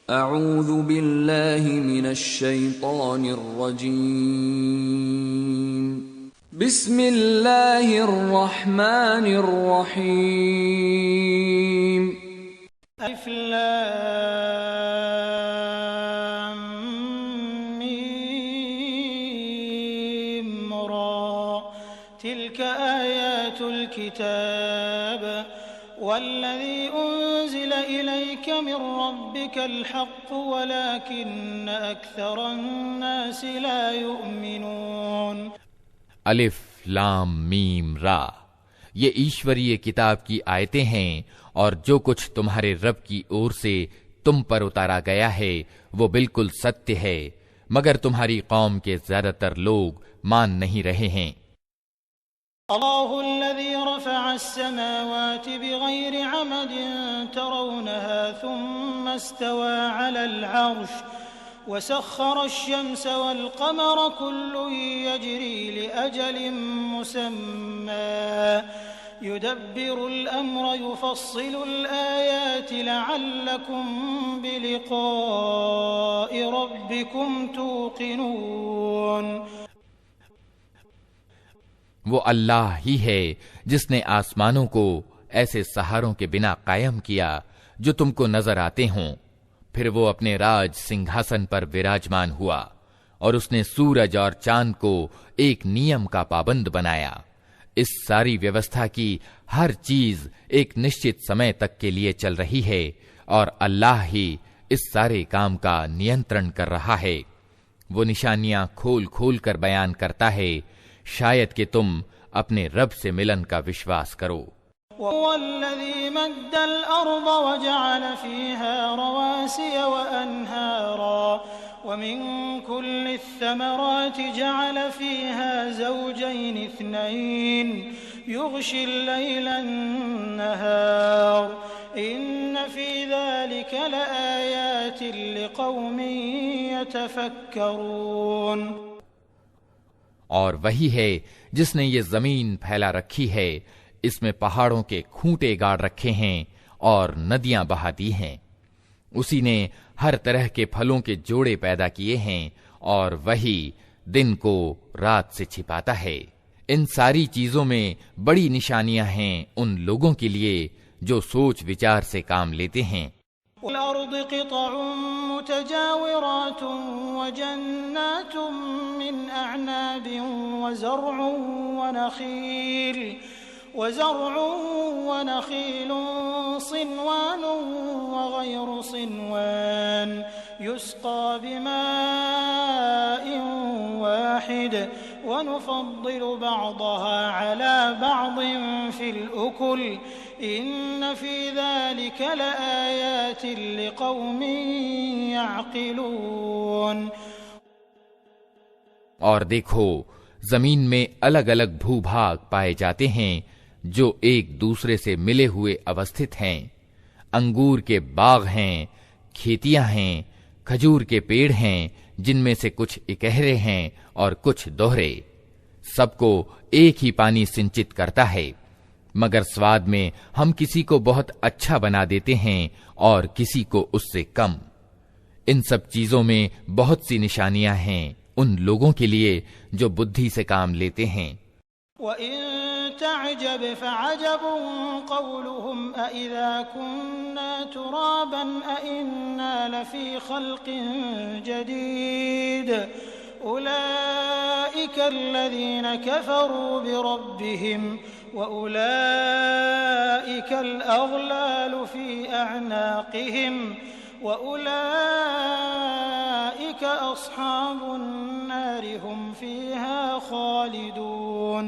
اعوذ باللہ من الشیطان الرجیم بسم اللہ الرحمن الرحیم الف لام میم را تلك آیات الكتاب والذی انزل الیک من ربک الحق ولكن اکثر الناس لا یؤمنون۔ الف لام میم را، یہ ایشوریہ کتاب کی آیتیں ہیں، اور جو کچھ تمہارے رب کی اور سے تم پر اتارا گیا ہے وہ بالکل ستیہ ہے، مگر تمہاری قوم کے زیادہ تر لوگ مان نہیں رہے ہیں۔ اللہ الذی رفع السماوات بغیر عمد ترونها ثم استوى على العرش وسخر الشمس والقمر كل يجري لأجل مسمى يدبر الأمر يفصل الآيات لعلكم بلقاء ربكم توقنون۔ وہ اللہ ہی ہے جس نے آسمانوں کو ایسے سہاروں کے بنا قائم کیا جو تم کو نظر آتے ہوں، پھر وہ اپنے راج سنگھاسن پر وراجمان ہوا، اور اس نے سورج اور چاند کو ایک نیم کا پابند بنایا۔ اس ساری ویوستھا کی ہر چیز ایک نشچت سمے تک کے لیے چل رہی ہے، اور اللہ ہی اس سارے کام کا نینترن کر رہا ہے۔ وہ نشانیاں کھول کھول کر بیان کرتا ہے، شاید کہ تم اپنے رب سے ملن کا وشواس کرو۔ وَهُوَ الَّذِي مَدَّ الْأَرْضَ وَجَعَلَ فِيهَا رَوَاسِيَ وَأَنْهَارًا وَمِن كُلِّ الثَّمَرَاتِ جَعَلَ فِيهَا زَوْجَيْنِ اثْنَيْنِ يُغْشِي اللَّيْلَ النَّهَارَ إِنَّ فِي ذَلِكَ لَآيَاتٍ لِقَوْمٍ يَتَفَكَّرُونَ۔ اور وہی ہے جس نے یہ زمین پھیلا رکھی ہے، اس میں پہاڑوں کے کھوٹے گاڑ رکھے ہیں اور ندیاں بہا دی ہیں، اسی نے ہر طرح کے پھلوں کے جوڑے پیدا کیے ہیں، اور وہی دن کو رات سے چھپاتا ہے۔ ان ساری چیزوں میں بڑی نشانیاں ہیں ان لوگوں کے لیے جو سوچ وچار سے کام لیتے ہیں۔ وَالْأَرْضِ قِطَعٌ مُتَجَاوِرَاتٌ وَجَنَّاتٌ مِّنْ أَعْنَابٍ وَزَرْعٌ وَنَخِيلٌ صِنْوَانٌ وَغَيْرُ صِنْوَانٍ يُسْقَى بِمَاءٍ وَاحِدٍ وَنُفَضِّلُ بَعْضَهَا عَلَى بَعْضٍ فِي الْأُكُلِ إِنَّ فِي ذَلِكَ لَآيَاتٍ لِقَوْمٍ يَعْقِلُونَ۔ اور دیکھو، زمین میں الگ الگ بھو بھاگ پائے جاتے ہیں جو ایک دوسرے سے ملے ہوئے اوستھت ہیں۔ انگور کے باغ ہیں، کھیتیاں ہیں، کھجور کے پیڑ ہیں جن میں سے کچھ اکہرے ہیں اور کچھ دوہرے، سب کو ایک ہی پانی سنچت کرتا ہے، مگر سواد میں ہم کسی کو بہت اچھا بنا دیتے ہیں اور کسی کو اس سے کم۔ ان سب چیزوں میں بہت سی نشانیاں ہیں ان لوگوں کے لیے جو بدھی سے کام لیتے ہیں۔ وَإِن تَعْجَبْ فَعَجَبٌ قَوْلُهُمْ أَإِذَا كُنَّا تُرَابًا أَإِنَّا لَفِي خَلْقٍ جَدِيدٍ أُولَئِكَ الَّذِينَ كَفَرُوا بِرَبِّهِمْ وَأُولَئِكَ الْأَغْلَالُ فِي أَعْنَاقِهِمْ وَأُولَئِكَ أَصْحَابُ النَّارِ هُمْ فِيهَا خَالِدُونَ۔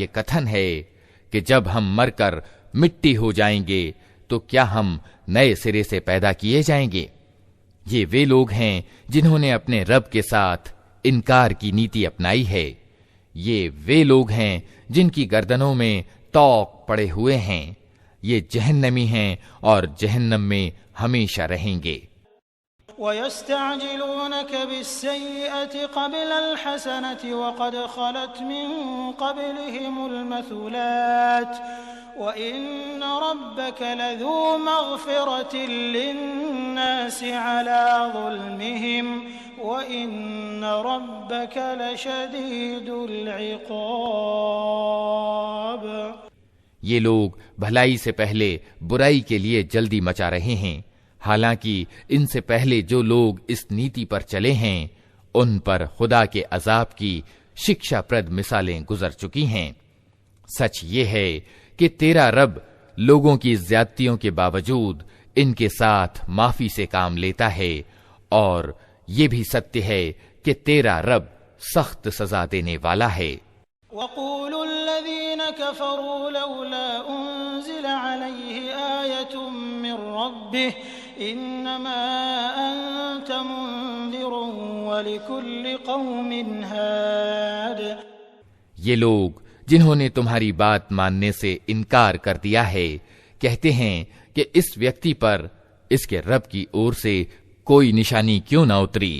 یہ کتھن ہے کہ جب ہم مر کر مٹی ہو جائیں گے تو کیا ہم نئے سرے سے پیدا کیے جائیں گے؟ یہ وہ لوگ ہیں جنہوں نے اپنے رب کے ساتھ انکار کی نیتی اپنائی ہے۔ یہ وہ لوگ ہیں جن کی گردنوں میں طوق پڑے ہوئے ہیں، یہ جہنمی ہیں اور جہنم میں ہمیشہ رہیں گے۔ وَيَسْتَعْجِلُونَكَ بِالسَّيِّئَةِ قَبْلَ الْحَسَنَةِ وَقَدْ خَلَتْ مِن قَبْلِهِمُ الْمَثُلَاتُ وَإِنَّ رَبَّكَ لَذُو مَغْفِرَةٍ لِّلنَّاسِ عَلَىٰ ظُلْمِهِمْ وَإِنَّ رَبَّكَ لَشَدِيدُ الْعِقَابِ۔ یہ لوگ بھلائی سے پہلے برائی کے لیے جلدی مچا رہے ہیں، حالانکہ ان سے پہلے جو لوگ اس نیتی پر چلے ہیں ان پر خدا کے عذاب کی شکشا پرد مثالیں گزر چکی ہیں۔ سچ یہ ہے کہ تیرا رب لوگوں کی زیادتیوں کے باوجود ان کے ساتھ معافی سے کام لیتا ہے، اور یہ بھی ستیہ ہے کہ تیرا رب سخت سزا دینے والا ہے۔ وَقُولُوا الَّذِينَ كَفَرُوا لَوْلَا أُنزِلَ عَلَيْهِ آيَةٌ مِّن رَّبِّهِ إِنَّمَا أَنتَ مُنذِرٌ وَلِكُلِّ قَوْمٍ هَادٍ۔ یہ لوگ جنہوں نے تمہاری بات ماننے سے انکار کر دیا ہے کہتے ہیں کہ اس ویکتی پر اس کے رب کی اور سے کوئی نشانی کیوں نہ اتری؟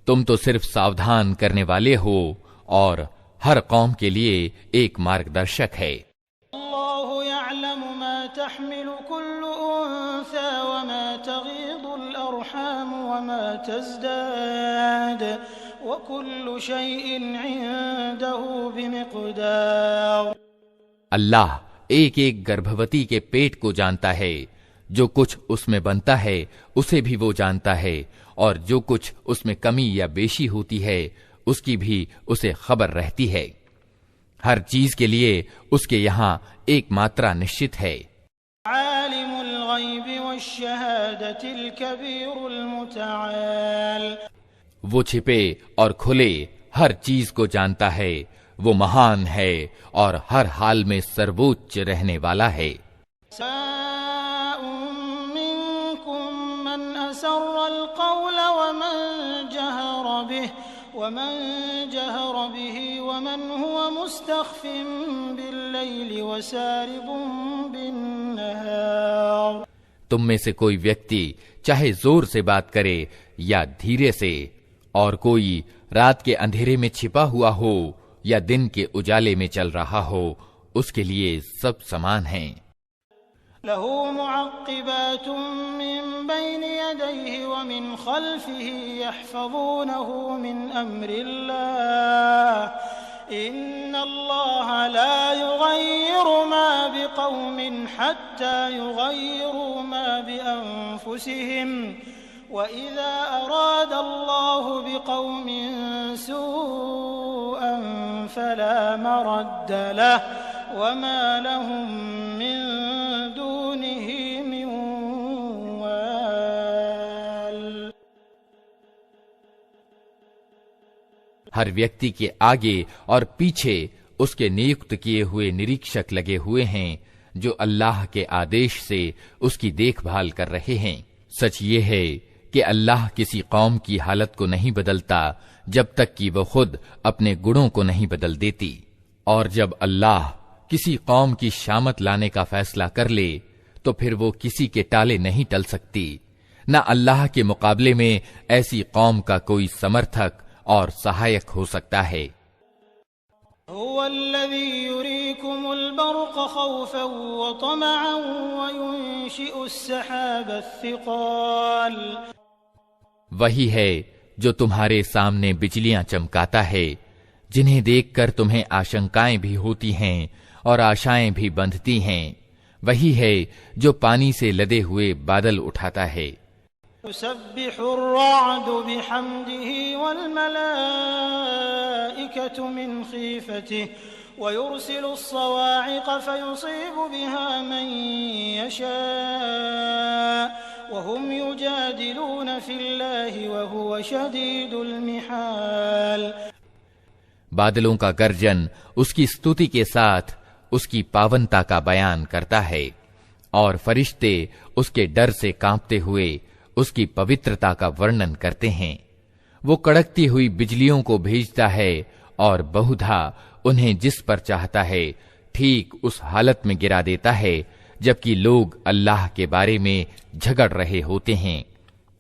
تم تو صرف ساودھان کرنے والے ہو اور ہر قوم کے لیے ایک مارگدرشک ہے۔ اللہ یعلم ما تحمل كل انثى وما تغیض الارحام وما تزداد وكل شيء عنده بمقدار۔ اللہ ایک ایک گربھوتی کے پیٹ کو جانتا ہے، جو کچھ اس میں بنتا ہے اسے بھی وہ جانتا ہے، اور جو کچھ اس میں کمی یا بیشی ہوتی ہے اس کی بھی اسے خبر رہتی ہے۔ ہر چیز کے لیے اس کے یہاں ایک ماترا نشچت ہے۔ عالم الغیب والشہادۃ الکبیر المتعال۔ وہ چھپے اور کھلے ہر چیز کو جانتا ہے، وہ مہان ہے اور ہر حال میں سرووچ رہنے والا ہے۔ سواء منکم من اسر القول ومن جہر به ومن هو مستخف باللیل وسارب بالنہار۔ تم میں سے کوئی ویکتی چاہے زور سے بات کرے یا دھیرے سے، اور کوئی رات کے اندھیرے میں چھپا ہوا ہو یا دن کے اجالے میں چل رہا ہو، اس کے لیے سب سمان ہیں۔ له معقبات من بين يديه ومن خلفه يحفظونه من أمر الله إن الله لا يغير ما بقوم حتى يغيروا ما بأنفسهم وإذا أراد الله بقوم سوءا فلا مرد له وما لهم من دونه من وال۔ ہر ویکتی کے آگے اور پیچھے اس کے نیکت کیے ہوئے نریکشک لگے ہوئے ہیں جو اللہ کے آدیش سے اس کی دیکھ بھال کر رہے ہیں۔ سچ یہ ہے کہ اللہ کسی قوم کی حالت کو نہیں بدلتا جب تک کہ وہ خود اپنے گناہوں کو نہیں بدل دیتی، اور جب اللہ کسی قوم کی شامت لانے کا فیصلہ کر لے تو پھر وہ کسی کے ٹالے نہیں ٹل سکتی، نہ اللہ کے مقابلے میں ایسی قوم کا کوئی سمرتھک اور سہایک ہو سکتا ہے۔ هو الذي يريكم البرق خوفا وطمعا وينشئ السحاب الثقال۔ وہی ہے جو تمہارے سامنے بجلیاں چمکاتا ہے، جنہیں دیکھ کر تمہیں آشنکائیں بھی ہوتی ہیں اور آشائیں بھی بندھتی ہیں۔ وہی ہے جو پانی سے لدے ہوئے بادل اٹھاتا ہے۔ يسبح الرعد بحمده والملائكة من خيفته ويرسل الصواعق فيصيب بها من يشاء وهم يجادلون في الله وهو شديد المحال۔ بادلوں کا گرجن اس کی ستوتی کے ساتھ اس کی پاونتا کا بیان کرتا ہے، اور فرشتے اس کے ڈر سے کانپتے ہوئے اس کی پوترتا کا ورنن کرتے ہیں۔ وہ کڑکتی ہوئی بجلیوں کو بھیجتا ہے اور بہدھا انہیں جس پر چاہتا ہے ٹھیک اس حالت میں گرا دیتا ہے جبکہ لوگ اللہ کے بارے میں جھگڑ رہے ہوتے ہیں۔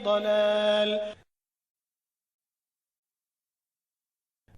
ضلال।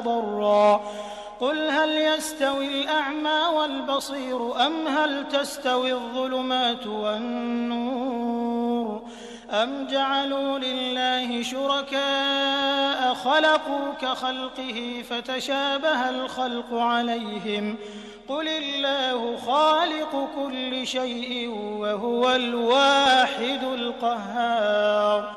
ضرا قل هل يستوي الأعمى والبصير أم هل تستوي الظلمات والنور أم جعلوا لله شركاء خلقوا كخلقه فتشابه الخلق عليهم قل الله خالق كل شيء وهو الواحد القهار۔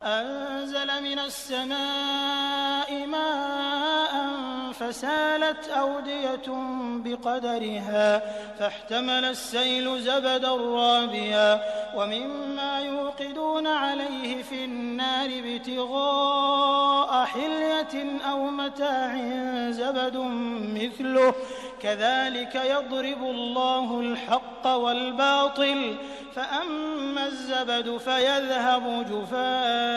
أنزل من السماء ماء فسالت أودية بقدرها فاحتمل السيل زبدا رابيا ومما يوقدون عليه في النار ابتغاء حلية أو متاع زبد مثله كذلك يضرب الله الحق والباطل فأما الزبد فيذهب جفاء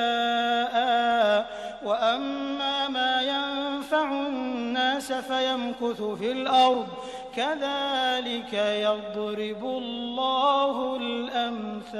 وأما ما ينفع الناس فيمكث في الأرض كذلك يضرب الله الأمثال۔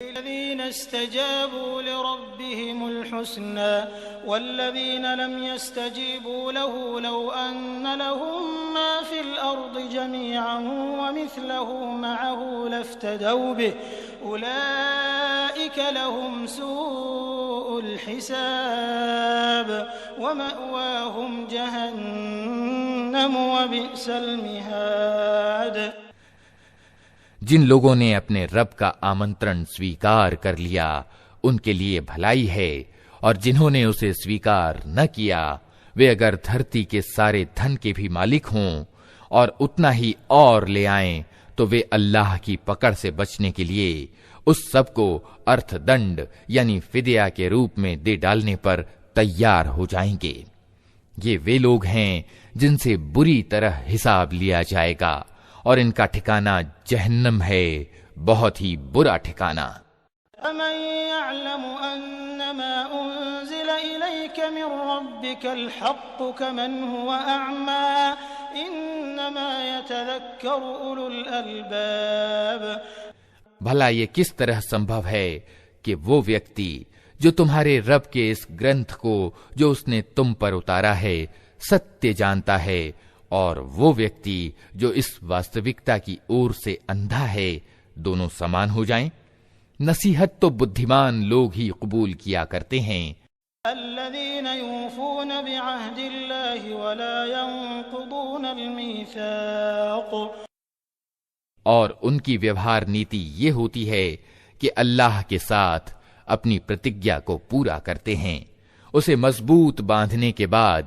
الذين استجابوا لربهم الحسنى والذين لم يستجيبوا له لو أن لهم ما في الأرض جميعا ومثله معه لافتدوا به أولئك لهم سوء الحساب ومأواهم جهنم وبئس المهاد۔ جن لوگوں نے اپنے رب کا آمنترن سویکار کر لیا ان کے لیے بھلائی ہے، اور جنہوں نے اسے سویکار نہ کیا وہ اگر دھرتی کے سارے دھن کے بھی مالک ہوں اور اتنا ہی اور لے آئیں تو وہ اللہ کی پکڑ سے بچنے کے لیے اس سب کو ارتھ دنڈ یعنی فدیہ کے روپ میں دے ڈالنے پر تیار ہو جائیں گے۔ یہ وہ لوگ ہیں جن سے بری طرح حساب لیا جائے گا اور ان کا ٹھکانہ جہنم ہے، بہت ہی برا ٹھکانہ۔ أَمَن يَعْلَمُ أَنَّمَا أُنزِلَ إِلَيْكَ مِن رَّبِّكَ الْحَقُّ كَمَنْ هُوَ أَعْمَىٰ إِنَّمَا يَتَذَكَّرُ أُولُو الْأَلْبَابِ۔ بھلا یہ کس طرح سمبھو ہے کہ وہ ویکتی جو تمہارے رب کے اس گرنتھ کو جو اس نے تم پر اتارا ہے ستیہ جانتا ہے، اور وہ ویکتی جو اس واستوکتا کی اور سے اندھا ہے دونوں سمان ہو جائیں؟ نصیحت تو بدھیمان لوگ ہی قبول کیا کرتے ہیں۔ الذين يوفون بعهد الله ولا ينقضون الميثاق، اور ان کی ویوہار نیتی یہ ہوتی ہے کہ اللہ کے ساتھ اپنی پرتجھا کو پورا کرتے ہیں، اسے مضبوط باندھنے کے بعد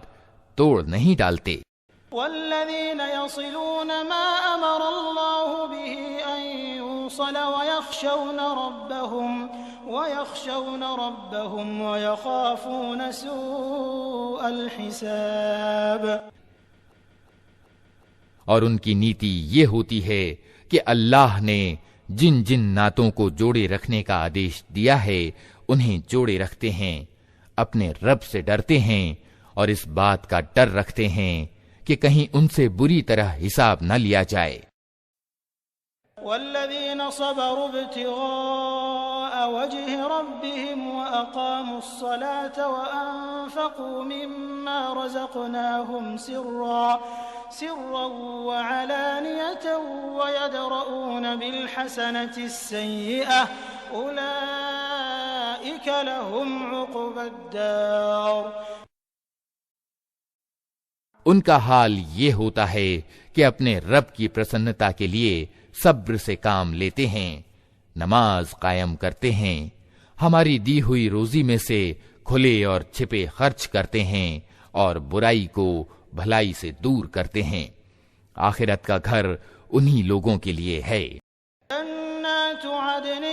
توڑ نہیں ڈالتے۔ والذين يصلون ما أمر الله به أن يوصل ويخشون ربهم ويخافون سوء الحساب، اور ان کی نیتی یہ ہوتی ہے کہ اللہ نے جن جن نعتوں کو جوڑے رکھنے کا آدیش دیا ہے انہیں جوڑے رکھتے ہیں، اپنے رب سے ڈرتے ہیں اور اس بات کا ڈر رکھتے ہیں کہ کہیں ان سے بری طرح حساب نہ لیا جائے۔ والذين صبروا ابتغاء وجه ربهم وأقاموا الصلاة وأنفقوا مما رزقناهم سرا وعلانية ويدرؤون بالحسنة السيئة أولئك لهم عقبى الدار۔ ان کا حال یہ ہوتا ہے کہ اپنے رب کی پرسنتا کے لیے صبر سے کام لیتے ہیں، نماز قائم کرتے ہیں، ہماری دی ہوئی روزی میں سے کھلے اور چھپے خرچ کرتے ہیں اور برائی کو بھلائی سے دور کرتے ہیں۔ آخرت کا گھر انہی لوگوں کے لیے ہے۔ جنات عدن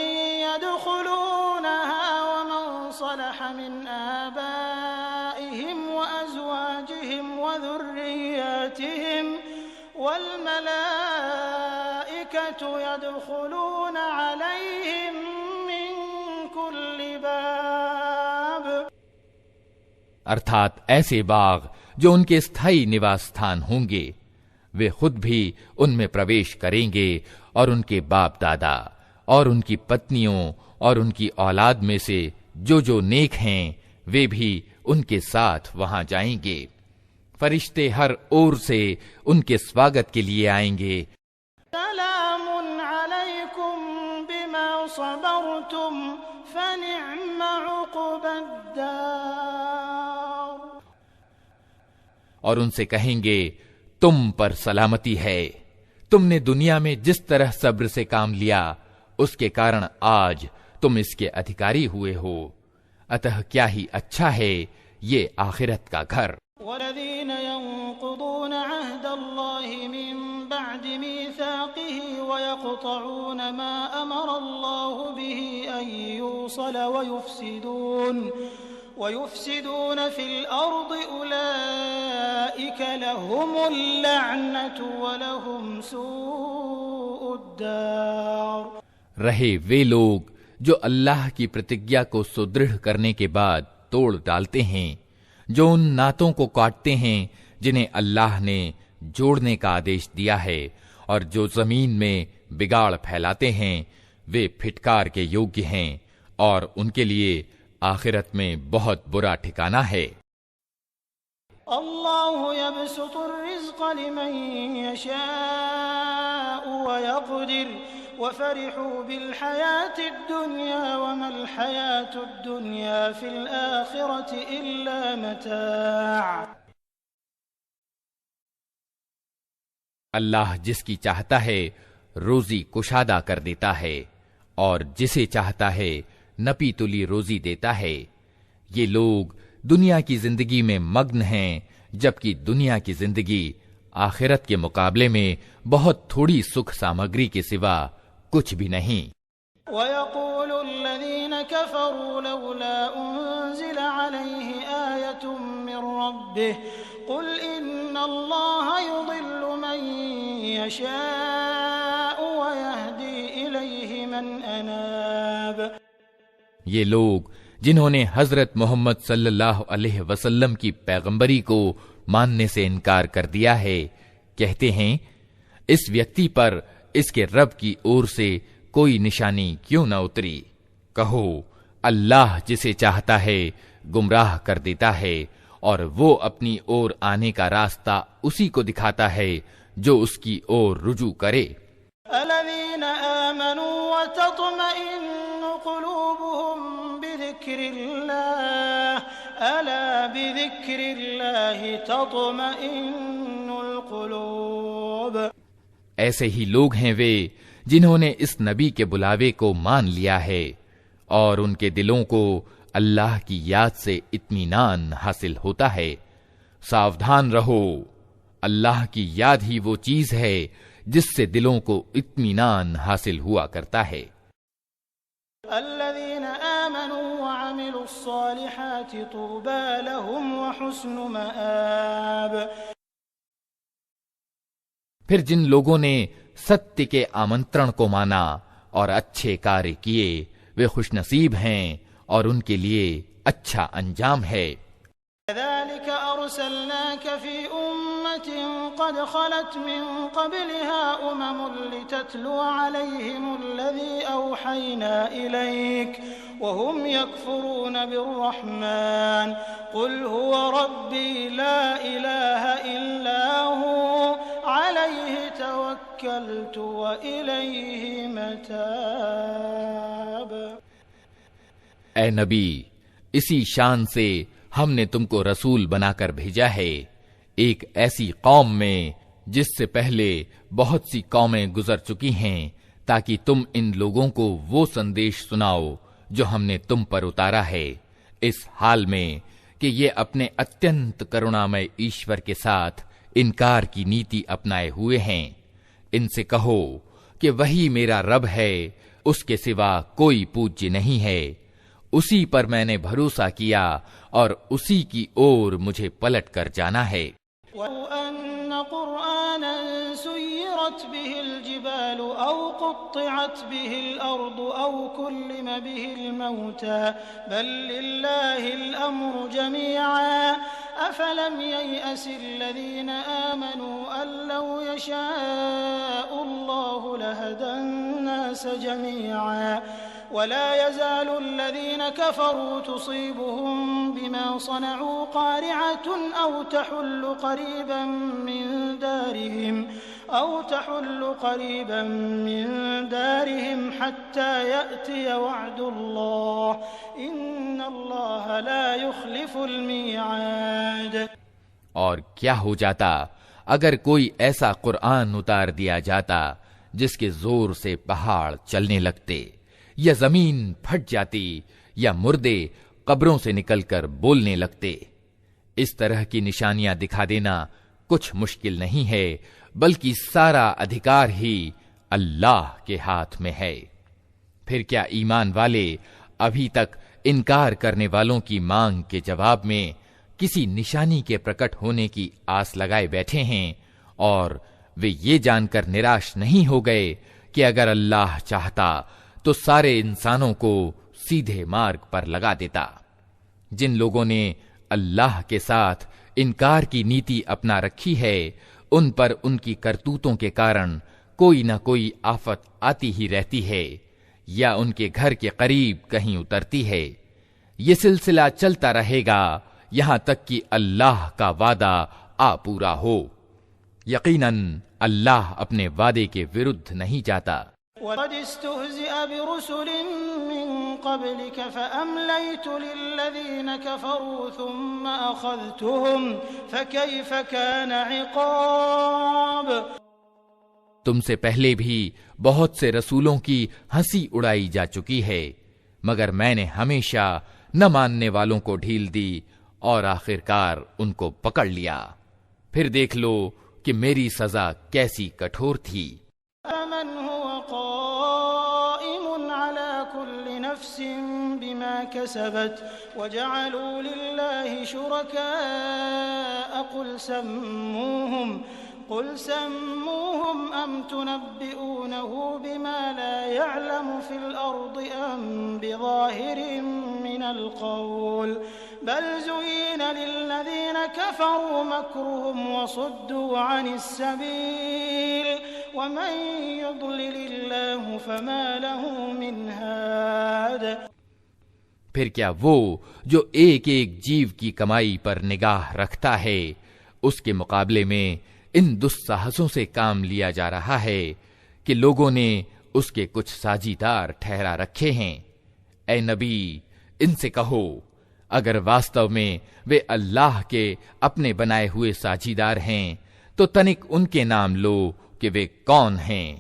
يدخلونها ومن صلح من آبائهم وأزواجهم وذرياتهم والملائكة يدخلون عليهم من كل باب، ارتھات ایسے باغ جو ان کے استھائی نواس ستھان ہوں گے، وہ خود بھی ان میں پرویش کریں گے، اور ان کے باپ دادا اور ان کی پتنیوں اور ان کی اولاد میں سے جو نیک ہیں وہ بھی ان کے ساتھ وہاں جائیں گے۔ فرشتے ہر اور سے ان کے سواگت کے لیے آئیں گے۔ سلام علیکم بما صبرتم فنعم عقبى الدار، اور ان سے کہیں گے تم پر سلامتی ہے، تم نے دنیا میں جس طرح صبر سے کام لیا اس کے کارن آج تم اس کے ادھیکاری ہوئے ہو، اتہ کیا ہی اچھا ہے یہ آخرت کا گھر۔ والذین ينقضون عهد الله من بعد ميثاقه ويقطعون ما أمر الله به أن يوصل ويفسدون في الأرض أولئك لهم اللعنة ولهم سوء الدار۔ رہے وہ لوگ جو اللہ کی پرتجھا کو سدرڑھ کرنے کے بعد توڑ ڈالتے ہیں، جو ان نعتوں کو کاٹتے ہیں جنہیں اللہ نے جوڑنے کا آدیش دیا ہے، اور جو زمین میں بگاڑ پھیلاتے ہیں، وہ پھٹکار کے یوگیہ ہیں، اور ان کے لیے آخرت میں بہت برا ٹھکانہ ہے۔ اللہ یبسط الرزق لمن یشاء ویقدر وفرحوا بالحیاة الدنیا وما الحیاة الدنیا فی الآخرة الا متاع۔ اللہ جس کی چاہتا ہے روزی کشادہ کر دیتا ہے اور جسے چاہتا ہے نپی تلی روزی دیتا ہے۔ یہ لوگ دنیا کی زندگی میں مگن ہیں، جبکہ دنیا کی زندگی آخرت کے مقابلے میں بہت تھوڑی سکھ سامگری کے سوا کچھ بھی نہیں۔ وَيَقُولُ الَّذِينَ كَفَرُوا لَوْلَا أُنزِلَ عَلَيْهِ آيَةٌ مِّن رَّبِّهِ قُلْ إِنَّ اللَّهَ يُضِلُّ مَن يَشَاءُ وَيَهْدِي إِلَيْهِ مَنْ أَنَابَ۔ یہ لوگ جنہوں نے حضرت محمد صلی اللہ علیہ وسلم کی پیغمبری کو ماننے سے انکار کر دیا ہے، کہتے ہیں اس ویکتی پر اس کے رب کی اور سے کوئی نشانی کیوں نہ اتری؟ کہو اللہ جسے چاہتا ہے گمراہ کر دیتا ہے اور وہ اپنی اور آنے کا راستہ اسی کو دکھاتا ہے جو اس کی اور رجوع کرے۔ الذين آمنوا وتطمئن قلوبهم بذكر الله ألا بذكر الله تطمئن القلوب۔ ایسے ہی لوگ ہیں وہ جنہوں نے اس نبی کے بلاوے کو مان لیا ہے اور ان کے دلوں کو اللہ کی یاد سے اطمینان حاصل ہوتا ہے۔ ساودھان رہو، اللہ کی یاد ہی وہ چیز ہے جس سے دلوں کو اطمینان حاصل ہوا کرتا ہے۔ الذين آمنوا وعملوا الصالحات طوبى لهم وحسن مآب۔ پھر جن لوگوں نے ستیہ کے آمنترن کو مانا اور اچھے کارے کیے وہ خوش نصیب ہیں اور ان کے لیے اچھا انجام ہے۔ كذلك أرسلناك في أمة قد خلت من قبلها لتتلو عليهم الذي أوحينا إليك وهم يكفرون بالرحمن قل هو ربي لا إله إلا هو عليه توكلت وإليه متاب۔ اے نبی، اسی شان سے ہم نے تم کو رسول بنا کر بھیجا ہے ایک ایسی قوم میں جس سے پہلے بہت سی قومیں گزر چکی ہیں، تاکہ تم ان لوگوں کو وہ سندیش سناؤ جو ہم نے تم پر اتارا ہے، اس حال میں کہ یہ اپنے اتینت کرونامے ایشور کے ساتھ انکار کی نیتی اپنائے ہوئے ہیں۔ ان سے کہو کہ وہی میرا رب ہے، اس کے سوا کوئی پوجیہ نہیں ہے، اسی پر میں نے بھروسہ کیا اور اسی کی اور مجھے پلٹ کر جانا ہے۔ وَأَنَّ قُرْآنًا سُيِّرَتْ بِهِ الْجِبَالُ أَوْ قُطِّعَتْ بِهِ الْأَرْضُ أَوْ كُلِّمَ بِهِ الْمَوْتَى بَل لِّلَّهِ الْأَمْرُ جَمِيعًا أَفَلَمْ يَيْأَسِ الَّذِينَ آمَنُوا أَن لَّوْ يَشَاءُ اللَّهُ لَهَدَى النَّاسَ جَمِيعًا ولا يزال الذين كفروا تصيبهم بما صنعوا قارعة أو تحل قريبا من دارهم حتى يأتي وعد الله إن الله لا يخلف الميعاد۔ اور کیا ہو جاتا اگر کوئی ایسا قرآن اتار دیا جاتا جس کے زور سے پہاڑ چلنے لگتے، یا زمین پھٹ جاتی، یا مردے قبروں سے نکل کر بولنے لگتے۔ اس طرح کی نشانیاں دکھا دینا کچھ مشکل نہیں ہے، بلکہ سارا ادھیکار ہی اللہ کے ہاتھ میں ہے۔ پھر کیا ایمان والے ابھی تک انکار کرنے والوں کی مانگ کے جواب میں کسی نشانی کے پرکٹ ہونے کی آس لگائے بیٹھے ہیں، اور وہ یہ جان کر نراش نہیں ہو گئے کہ اگر اللہ چاہتا تو سارے انسانوں کو سیدھے مارگ پر لگا دیتا۔ جن لوگوں نے اللہ کے ساتھ انکار کی نیتی اپنا رکھی ہے، ان پر ان کی کرتوتوں کے کارن کوئی نہ کوئی آفت آتی ہی رہتی ہے۔ یا ان کے گھر کے قریب کہیں اترتی ہے۔ یہ سلسلہ چلتا رہے گا یہاں تک کہ اللہ کا وعدہ آ پورا ہو۔ یقیناً اللہ اپنے وعدے کے ورد نہیں جاتا۔ وَقَدْ اسْتُهْزِئَ بِرُسُلٍ مِّن قَبْلِكَ فَأَمْلَيْتُ لِلَّذِينَ كَفَرُوا ثُمَّ أَخَذْتُهُمْ فَكَيْفَ كَانَ عِقَابِ۔ تم سے پہلے بھی بہت سے رسولوں کی ہنسی اڑائی جا چکی ہے، مگر میں نے ہمیشہ نہ ماننے والوں کو ڈھیل دی اور آخرکار ان کو پکڑ لیا۔ پھر دیکھ لو کہ میری سزا کیسی کٹھور تھی۔ أَمَنْ هُوَ قَائِمٌ عَلَى كُلِّ نَفْسٍ بِمَا كَسَبَتْ وَجَعَلُوا لِلَّهِ شُرَكَاءَ قُلْ سَمُّوهُمْ أَمْ تُنَبِّئُونَهُ بِمَا لَا يَعْلَمُ فِي الْأَرْضِ أَمْ بِظَاهِرٍ مِّنَ الْقَوْلِ بَلْ زُيِّنَ لِلَّذِينَ كَفَرُوا مَكْرُهُمْ وَصُدُّوا عَنِ السَّبِيلِ وَمَن يُضْلِلِ اللَّهُ فَمَا لَهُ مِنْ هَادٍ۔ پھر کیا وہ جو ایک ایک جیو کی کمائی پر نگاہ رکھتا ہے، اس کے مقابلے میں ان دساہسوں سے کام لیا جا رہا ہے کہ لوگوں نے اس کے کچھ ساجیدار ٹھہرا رکھے ہیں۔ اے نبی، ان سے کہو اگر واستو میں وہ اللہ کے اپنے بنائے ہوئے ساجیدار ہیں تو تنک ان کے نام لو کہ وہ کون ہیں۔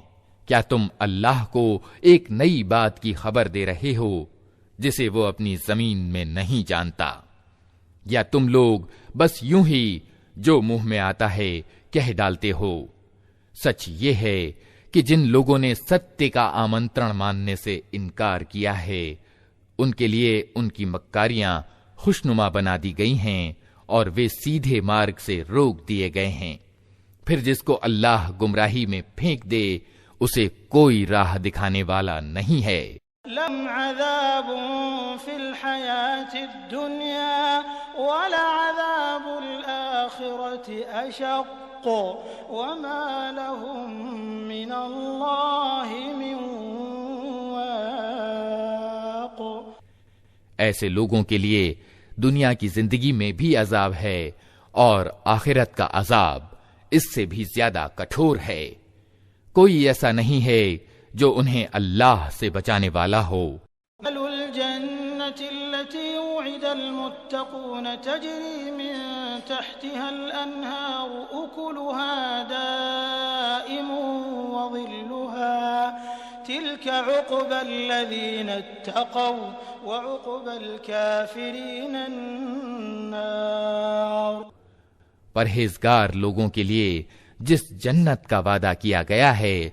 کیا تم اللہ کو ایک نئی بات کی خبر دے رہے ہو جسے وہ اپنی زمین میں نہیں جانتا؟ یا تم لوگ بس یوں ہی جو منہ میں آتا ہے کہہ ڈالتے ہو؟ سچ یہ ہے کہ جن لوگوں نے ستیہ کا آمنترن ماننے سے انکار کیا ہے، ان کے لیے ان کی مکاریاں خوشنما بنا دی گئی ہیں اور وہ سیدھے مارگ سے روک دیے گئے ہیں۔ پھر جس کو اللہ گمراہی میں پھینک دے اسے کوئی راہ دکھانے والا نہیں ہے۔ لَهُمْ عَذَابٌ فِي الْحَيَاةِ الدُّنْيَا وَلَعَذَابُ الْآخِرَةِ أَشَقُّ وَمَا لَهُم مِّنَ اللَّهِ مِن وَاقٍ۔ ایسے لوگوں کے لیے دنیا کی زندگی میں بھی عذاب ہے اور آخرت کا عذاب اس سے بھی زیادہ کٹھور ہے۔ کوئی ایسا نہیں ہے جو انہیں اللہ سے بچانے والا ہو۔ مَثَلُ الْجَنَّةِ الَّتِي وُعِدَ الْمُتَّقُونَ تَجْرِي مِن تَحْتِهَا الْأَنْهَارُ أُكُلُهَا دَائِمٌ وَظِلُّهَا تِلْكَ عُقْبَى الَّذِينَ اتَّقَوْا وَعُقْبَى الْكَافِرِينَ النَّارُ۔ پرہیزگار لوگوں کے لیے جس جنت کا وعدہ کیا گیا ہے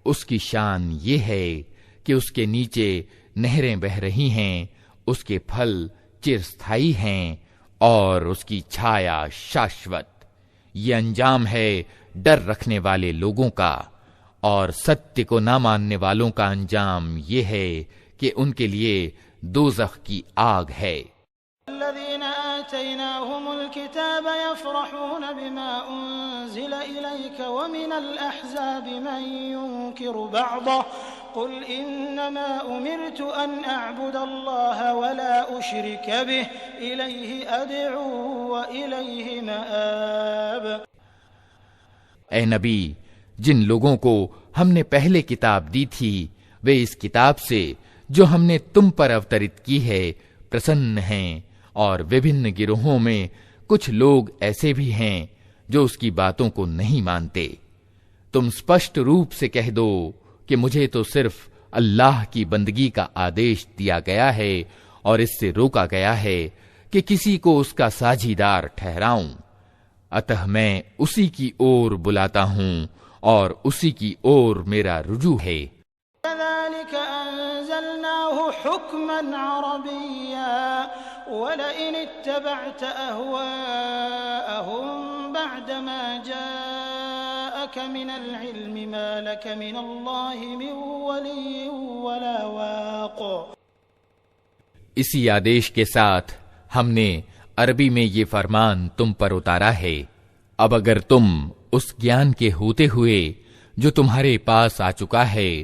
اس کی شان یہ ہے کہ اس کے نیچے نہریں بہہ رہی ہیں، اس کے پھل چرستھائی ہیں اور اس کی چھایا شاشوت۔ یہ انجام ہے ڈر رکھنے والے لوگوں کا، اور ستیہ کو نہ ماننے والوں کا انجام یہ ہے کہ ان کے لیے دوزخ کی آگ ہے۔ الذين آتيناهم الكتاب يفرحون بما أنزل إليك ومن الأحزاب من ينكر بعضه قل إنما أمرت أن أعبد الله ولا أشرك به إليه أدعو وإليه مآب۔ اے نبی، جن لوگوں کو ہم نے پہلے کتاب دی تھی وہ اس کتاب سے جو ہم نے تم پر اوترت کی ہے پرسن ہیں، اور وبھن گروہوں میں کچھ لوگ ایسے بھی ہیں جو اس کی باتوں کو نہیں مانتے۔ تم اسپشٹ روپ سے کہہ دو کہ مجھے تو صرف اللہ کی بندگی کا آدیش دیا گیا ہے اور اس سے روکا گیا ہے کہ کسی کو اس کا ساجھیدار ٹھہراؤں، اتہ میں اسی کی اور بلاتا ہوں اور اسی کی اور میرا رجوع ہے۔ كذلك أنزلناه حكما عربيا ولئن اتبعت أهواءهم بعدما جاءك من العلم ما لك من الله من ولي ولا واق۔ اسی آدیش کے ساتھ ہم نے عربی میں یہ فرمان تم پر اتارا ہے، اب اگر تم اس گیان کے ہوتے ہوئے جو تمہارے پاس آ چکا ہے